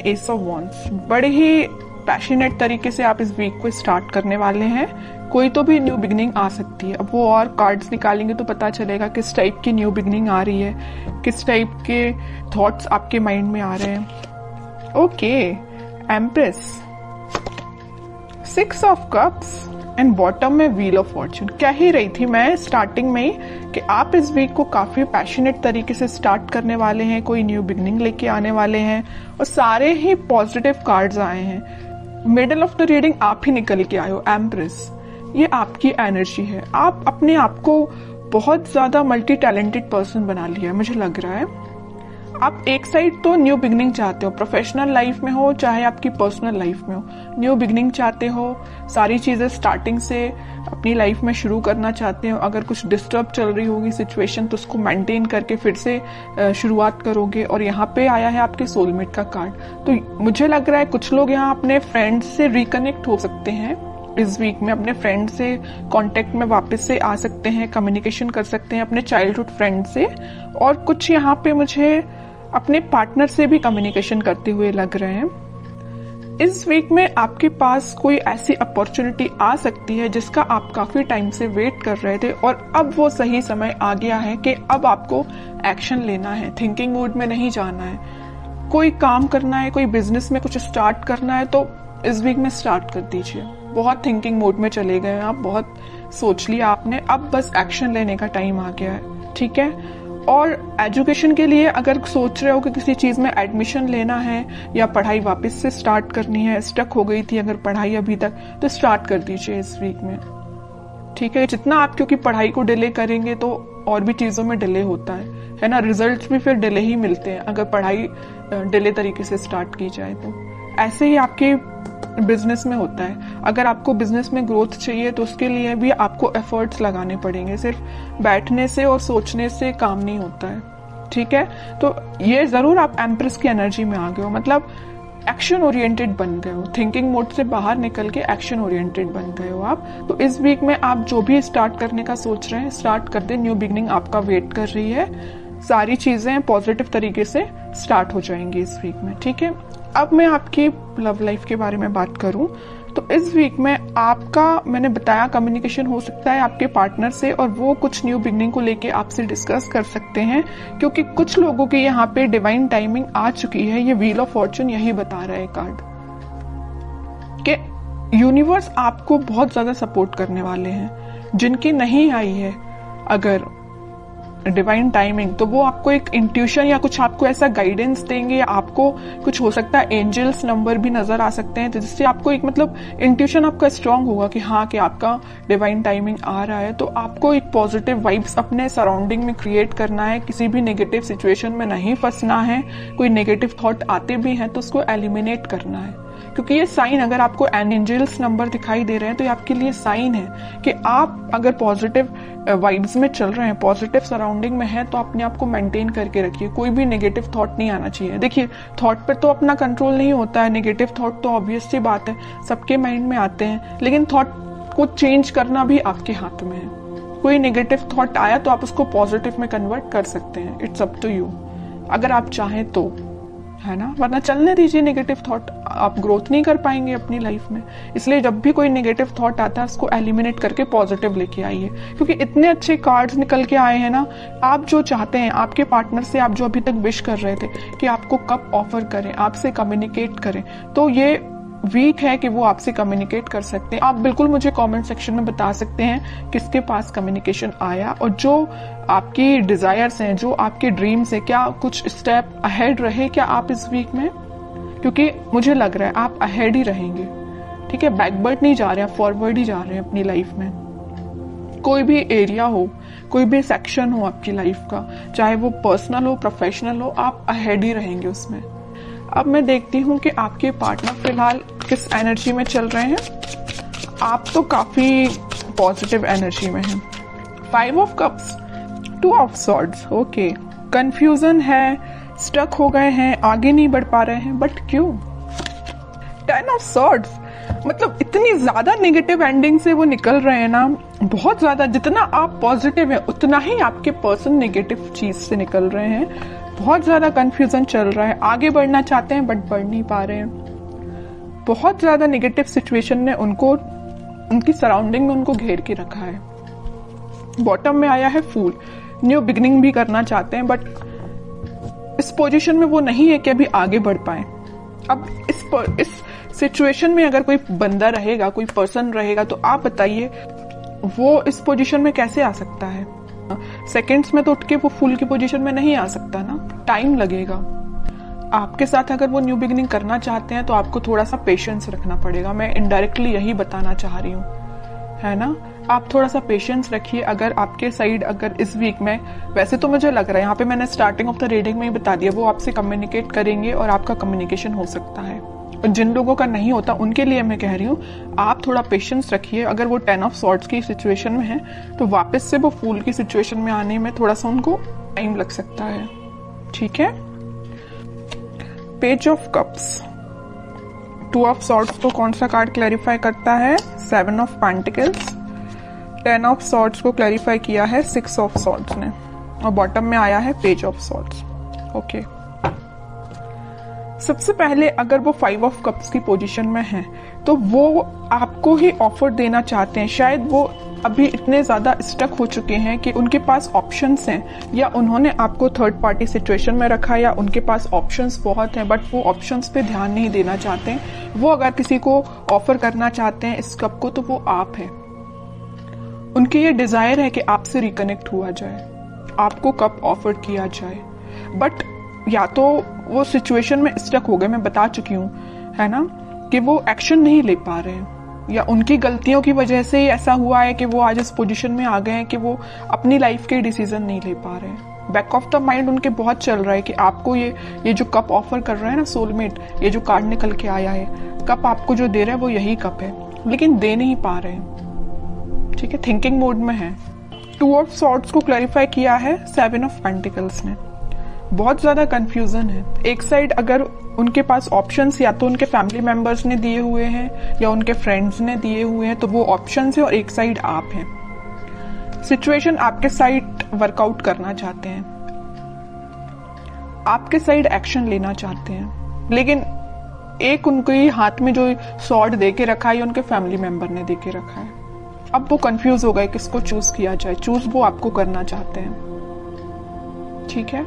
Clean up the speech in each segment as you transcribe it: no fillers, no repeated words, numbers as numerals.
S of wands. बड़े ही passionate तरीके से आप इस वीक को स्टार्ट करने वाले हैं। कोई तो भी न्यू बिगनिंग आ सकती है। अब वो और कार्ड्स निकालेंगे तो पता चलेगा किस टाइप की न्यू बिगनिंग आ रही है, किस टाइप के थॉट्स आपके माइंड में आ रहे हैं। Okay, empress, 6 of cups and bottom में व्हील ऑफ फॉर्चून। कह ही रही थी मैं स्टार्टिंग में ही कि आप इस वीक को काफी पैशनेट तरीके से स्टार्ट करने वाले हैं, कोई न्यू बिगनिंग लेके आने वाले हैं और सारे ही पॉजिटिव कार्ड्स आए हैं। मिडल ऑफ द रीडिंग आप ही निकल के आए हो, एम्प्रेस। ये आपकी एनर्जी है। आप अपने आप को बहुत ज्यादा मल्टी टैलेंटेड पर्सन बना लिया है, मुझे लग रहा है। आप एक साइड तो न्यू बिगनिंग चाहते हो, प्रोफेशनल लाइफ में हो चाहे आपकी पर्सनल लाइफ में हो, न्यू बिगनिंग चाहते हो, सारी चीजें स्टार्टिंग से अपनी लाइफ में शुरू करना चाहते हो। अगर कुछ डिस्टर्ब चल रही होगी सिचुएशन तो उसको मेंटेन करके फिर से शुरुआत करोगे। और यहाँ पे आया है आपके सोलमेट का कार्ड। तो मुझे लग रहा है कुछ लोग यहाँ अपने फ्रेंड्स से रिकनेक्ट हो सकते हैं इस वीक में, अपने फ्रेंड से कांटेक्ट में वापस से आ सकते हैं, कम्युनिकेशन कर सकते हैं अपने चाइल्डहुड फ्रेंड से। और कुछ यहाँ पे मुझे अपने पार्टनर से भी कम्युनिकेशन करते हुए लग रहे हैं। इस वीक में आपके पास कोई ऐसी अपॉर्चुनिटी आ सकती है जिसका आप काफी टाइम से वेट कर रहे थे और अब वो सही समय आ गया है कि अब आपको एक्शन लेना है, थिंकिंग मोड में नहीं जाना है। कोई काम करना है, कोई बिजनेस में कुछ स्टार्ट करना है तो इस वीक में स्टार्ट कर दीजिए। बहुत थिंकिंग मोड में चले गए हैं आप, बहुत सोच लिया आपने, अब बस एक्शन लेने का टाइम आ गया है, ठीक है। और एजुकेशन के लिए अगर सोच रहे हो कि किसी चीज में एडमिशन लेना है या पढ़ाई वापस से स्टार्ट करनी है, स्टक हो गई थी अगर पढ़ाई अभी तक, तो स्टार्ट कर दीजिए इस वीक में, ठीक है। जितना आप क्योंकि पढ़ाई को डिले करेंगे तो और भी चीजों में डिले होता है ना, रिजल्ट्स भी फिर डिले ही मिलते हैं अगर पढ़ाई डिले तरीके से स्टार्ट की जाए तो। ऐसे ही आपके बिजनेस में होता है। अगर आपको बिजनेस में ग्रोथ चाहिए तो उसके लिए भी आपको एफर्ट्स लगाने पड़ेंगे, सिर्फ बैठने से और सोचने से काम नहीं होता है, ठीक है। तो ये जरूर आप एम्प्रेस की एनर्जी में आ गए हो, मतलब एक्शन ओरिएंटेड बन गए हो, थिंकिंग मोड से बाहर निकल के एक्शन ओरिएंटेड बन गए हो आप। तो इस वीक में आप जो भी स्टार्ट करने का सोच रहे हैं स्टार्ट कर दे, न्यू बिगनिंग आपका वेट कर रही है। सारी चीजें पॉजिटिव तरीके से स्टार्ट हो जाएंगी इस वीक में, ठीक है। अब मैं आपकी लव लाइफ के बारे में बात करूं तो इस वीक में आपका, मैंने बताया, कम्युनिकेशन हो सकता है आपके पार्टनर से और वो कुछ न्यू बिगनिंग को लेके आपसे डिस्कस कर सकते हैं, क्योंकि कुछ लोगों की यहाँ पे डिवाइन टाइमिंग आ चुकी है। ये व्हील ऑफ फॉर्चून यही बता रहा है कार्ड कि यूनिवर्स आपको बहुत ज्यादा सपोर्ट करने वाले हैं। जिनकी नहीं आई है अगर डिवाइन टाइमिंग तो वो आपको एक इंट्यूशन या कुछ आपको ऐसा गाइडेंस देंगे, आपको कुछ हो सकता है एंजल्स नंबर भी नजर आ सकते हैं, तो जिससे आपको एक मतलब इंट्यूशन आपका स्ट्रांग होगा कि हाँ कि आपका डिवाइन टाइमिंग आ रहा है। तो आपको एक पॉजिटिव वाइब्स अपने सराउंडिंग में क्रिएट करना है, किसी भी नेगेटिव सिचुएशन में नहीं फंसना है। कोई नेगेटिव थॉट आते भी हैं तो उसको एलिमिनेट करना है, क्योंकि ये साइन, अगर आपको एंजल्स नंबर दिखाई दे रहे हैं तो ये आपके लिए साइन है कि आप अगर पॉजिटिव वाइब्स में चल रहे हैं, पॉजिटिव सराउंडिंग में है, तो अपने आप को मेंटेन करके रखिए। कोई भी नेगेटिव थॉट नहीं आना चाहिए। देखिए, थॉट पे तो अपना कंट्रोल नहीं होता है, नेगेटिव थॉट तो ऑब्वियस सी बात है सबके माइंड में आते हैं, लेकिन थॉट को चेंज करना भी आपके हाथ में है। कोई नेगेटिव थॉट आया तो आप उसको पॉजिटिव में कन्वर्ट कर सकते हैं, इट्स अप टू यू, अगर आप चाहें तो, है ना। वरना चलने दीजिए नेगेटिव थॉट, आप ग्रोथ नहीं कर पाएंगे अपनी लाइफ में। इसलिए जब भी कोई नेगेटिव थॉट आता है उसको एलिमिनेट करके पॉजिटिव लेके आइए, क्योंकि इतने अच्छे कार्ड्स निकल के आए हैं ना। आप जो चाहते हैं आपके पार्टनर से, आप जो अभी तक विश कर रहे थे कि आपको कब ऑफर करें, आपसे कम्युनिकेट करें, तो ये वीक है कि वो आपसे कम्युनिकेट कर सकते हैं। आप बिल्कुल मुझे कमेंट सेक्शन में बता सकते हैं किसके पास कम्युनिकेशन आया और जो आपकी डिजायर्स हैं, जो आपके ड्रीम्स हैं, क्या कुछ स्टेप अहेड रहे क्या आप इस वीक में, क्योंकि मुझे लग रहा है आप अहेड ही रहेंगे, ठीक है। बैकवर्ड नहीं जा रहे हैं, फॉरवर्ड ही जा रहे हैं अपनी लाइफ में। कोई भी एरिया हो, कोई भी सेक्शन हो आपकी लाइफ का, चाहे वो पर्सनल हो, प्रोफेशनल हो, आप अहेड ही रहेंगे उसमें। अब मैं देखती हूँ कि आपके पार्टनर फिलहाल किस एनर्जी में चल रहे हैं। आप तो काफी पॉजिटिव एनर्जी में हैं। 5 of cups, 2 of swords, okay, confusion है, स्टक हो गए हैं, आगे नहीं बढ़ पा रहे हैं, बट क्यों? 10 ऑफ सॉर्ड्स, मतलब इतनी ज्यादा नेगेटिव एंडिंग से वो निकल रहे हैं ना, बहुत ज्यादा। जितना आप पॉजिटिव हैं उतना ही आपके पर्सन नेगेटिव चीज से निकल रहे हैं। बहुत ज्यादा कंफ्यूजन चल रहा है, आगे बढ़ना चाहते हैं बट बढ़ नहीं पा रहे हैं। बहुत ज्यादा नेगेटिव सिचुएशन ने उनको, उनकी सराउंडिंग में उनको घेर के रखा है। बॉटम में आया है फूल, न्यू बिगिनिंग भी करना चाहते हैं बट इस पोजीशन में वो नहीं है कि अभी आगे बढ़ पाए। अब इस सिचुएशन में अगर कोई बंदा रहेगा, कोई पर्सन रहेगा, तो आप बताइए वो इस पोजीशन में कैसे आ सकता है? सेकंड्स में तो उठ के वो फूल की पोजीशन में नहीं आ सकता ना, टाइम लगेगा। आपके साथ अगर वो न्यू बिगिनिंग करना चाहते हैं तो आपको थोड़ा सा पेशेंस रखना पड़ेगा। मैं इनडायरेक्टली यही बताना चाह रही हूँ, है ना। आप थोड़ा सा पेशेंस रखिए। अगर आपके साइड अगर इस वीक में, वैसे तो मुझे लग रहा है यहाँ पे मैंने स्टार्टिंग ऑफ द रीडिंग में ही बता दिया, वो आपसे कम्युनिकेट करेंगे और आपका कम्युनिकेशन हो सकता है। और जिन लोगों का नहीं होता उनके लिए मैं कह रही हूँ आप थोड़ा पेशेंस रखिए। अगर वो 10 ऑफ सॉर्ड्स की सिचुएशन में है तो वापस से वो फूल की सिचुएशन में आने में थोड़ा सा उनको टाइम लग सकता है, ठीक है। Page of cups, 2 of swords को कौन सा कार्ड क्लैरिफाई करता है? 7 ऑफ पेंटिकल्स। 10 ऑफ सॉर्ड्स को क्लैरिफाई किया है 6 ऑफ सॉर्ड्स ने, और बॉटम में आया है पेज ऑफ सॉर्ड्स। ओके, सबसे पहले अगर वो 5 ऑफ कप्स की पोजीशन में है तो वो आपको ही ऑफर देना चाहते हैं। शायद वो अभी इतने ज्यादा स्टक हो चुके हैं कि उनके पास ऑप्शंस हैं, या उन्होंने आपको थर्ड पार्टी सिचुएशन में रखा, या उनके पास ऑप्शंस बहुत हैं बट वो ऑप्शंस पे ध्यान नहीं देना चाहते हैं। वो अगर किसी को ऑफर करना चाहते हैं इस कप को तो वो आप है। उनकी ये डिजायर है कि आपसे रिकनेक्ट हुआ जाए, आपको कप ऑफर किया जाए, बट या तो वो सिचुएशन में स्टक हो गए, मैं बता चुकी हूँ, है ना, कि वो एक्शन नहीं ले पा रहे हैं, या उनकी गलतियों की वजह से ही ऐसा हुआ है कि वो आज इस पोजीशन में आ गए हैं कि वो अपनी लाइफ के डिसीजन नहीं ले पा रहे हैं। बैक ऑफ द माइंड उनके बहुत चल रहा है कि आपको ये जो कप ऑफर कर रहा है ना सोलमेट, ये जो कार्ड निकल के आया है, कप आपको जो दे रहा है वो यही कप है, लेकिन दे नहीं पा रहे हैं, ठीक है, थिंकिंग मोड में है। 2 ऑफ सॉर्ड्स को क्लैरिफाई किया है 7 ऑफ पेंटिकल्स ने। बहुत ज्यादा कंफ्यूजन है। एक साइड अगर उनके पास ऑप्शंस या तो उनके फैमिली मेंबर्स ने दिए हुए हैं या उनके फ्रेंड्स ने दिए हुए हैं तो वो ऑप्शंस है, और एक साइड आप हैं। सिचुएशन आपके साइड वर्कआउट करना चाहते हैं, आपके साइड एक्शन लेना चाहते हैं, लेकिन एक उनके हाथ में जो सॉर्ड दे के रखा है उनके फैमिली मेंबर ने दे के रखा है। अब वो कंफ्यूज हो गए किसको चूज किया जाए। चूज वो आपको करना चाहते हैं, ठीक है।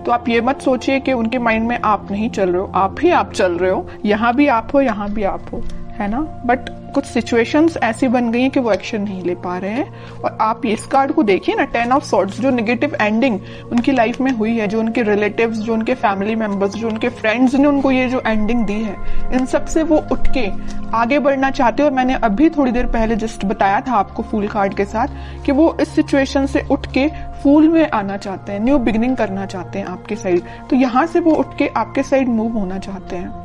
तो आप ये मत सोचिए कि उनके माइंड में आप नहीं चल रहे हो, आप ही आप चल रहे हो, यहाँ भी आप हो, यहाँ भी आप हो, है ना। बट कुछ सिचुएशंस ऐसी बन गई हैं कि वो एक्शन नहीं ले पा रहे हैं। और आप इस कार्ड को देखिए ना, 10 ऑफ सॉर्ड्स, जो नेगेटिव एंडिंग उनकी लाइफ में हुई है, जो उनके रिलेटिव्स, जो उनके फैमिली मेंबर्स, जो उनके फ्रेंड्स ने उनको ये जो एंडिंग दी है, इन सब से वो उठ के आगे बढ़ना चाहते हैं। और मैंने अभी थोड़ी देर पहले जस्ट बताया था आपको फूल कार्ड के साथ कि वो इस सिचुएशन से उठ के फूल में आना चाहते हैं, न्यू बिगिनिंग करना चाहते हैं आपके साइड। तो यहाँ से वो उठ के आपके साइड मूव होना चाहते हैं,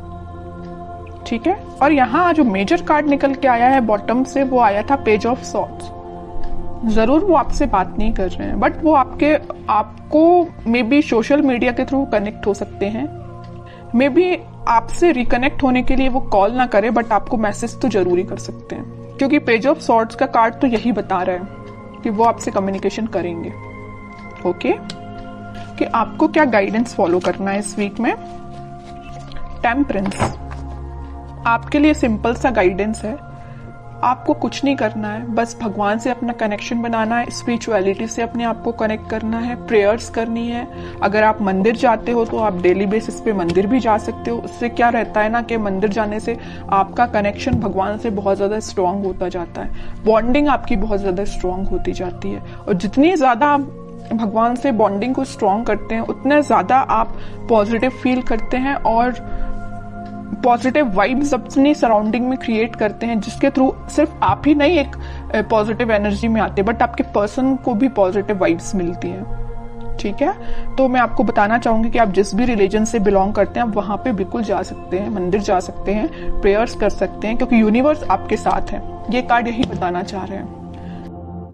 ठीक है। और यहाँ जो मेजर कार्ड निकल के आया है बॉटम से, वो आया था पेज ऑफ सॉर्ड्स। जरूर वो आपसे बात नहीं कर रहे हैं, बट वो आपको मे बी सोशल मीडिया के थ्रू कनेक्ट हो सकते हैं। मे बी आपसे रिकनेक्ट होने के लिए वो कॉल ना करे, बट आपको मैसेज तो जरूरी कर सकते हैं, क्योंकि पेज ऑफ सॉर्ड्स का कार्ड तो यही बता रहा है कि वो आपसे कम्युनिकेशन करेंगे। ओके, कि आपको क्या गाइडेंस फॉलो करना है इस वीक में। टेम्परेंस आपके लिए सिंपल सा गाइडेंस है। आपको कुछ नहीं करना है, बस भगवान से अपना कनेक्शन बनाना है, स्पिरिचुअलिटी से अपने आप को कनेक्ट करना है, प्रेयर्स करनी है। अगर आप मंदिर जाते हो तो आप डेली बेसिस पे मंदिर भी जा सकते हो। उससे क्या रहता है ना कि मंदिर जाने से आपका कनेक्शन भगवान से बहुत ज्यादा स्ट्रांग होता जाता है, बॉन्डिंग आपकी बहुत ज्यादा स्ट्रांग होती जाती है। और जितनी ज्यादा भगवान से बॉन्डिंग को स्ट्रांग करते हैं उतने ज्यादा आप पॉजिटिव फील करते हैं और पॉजिटिव वाइब्स अपनी सराउंडिंग में क्रिएट करते हैं, जिसके थ्रू सिर्फ आप ही नहीं एक पॉजिटिव एनर्जी में आते, बट आपके पर्सन को भी पॉजिटिव वाइब्स मिलती हैं, ठीक है। तो मैं आपको बताना चाहूंगी कि आप जिस भी रिलीजन से बिलोंग करते हैं आप वहां पे बिल्कुल जा सकते हैं, मंदिर जा सकते हैं, प्रेयर्स कर सकते हैं, क्योंकि यूनिवर्स आपके साथ है। ये कार्ड यही बताना चाह रहे हैं।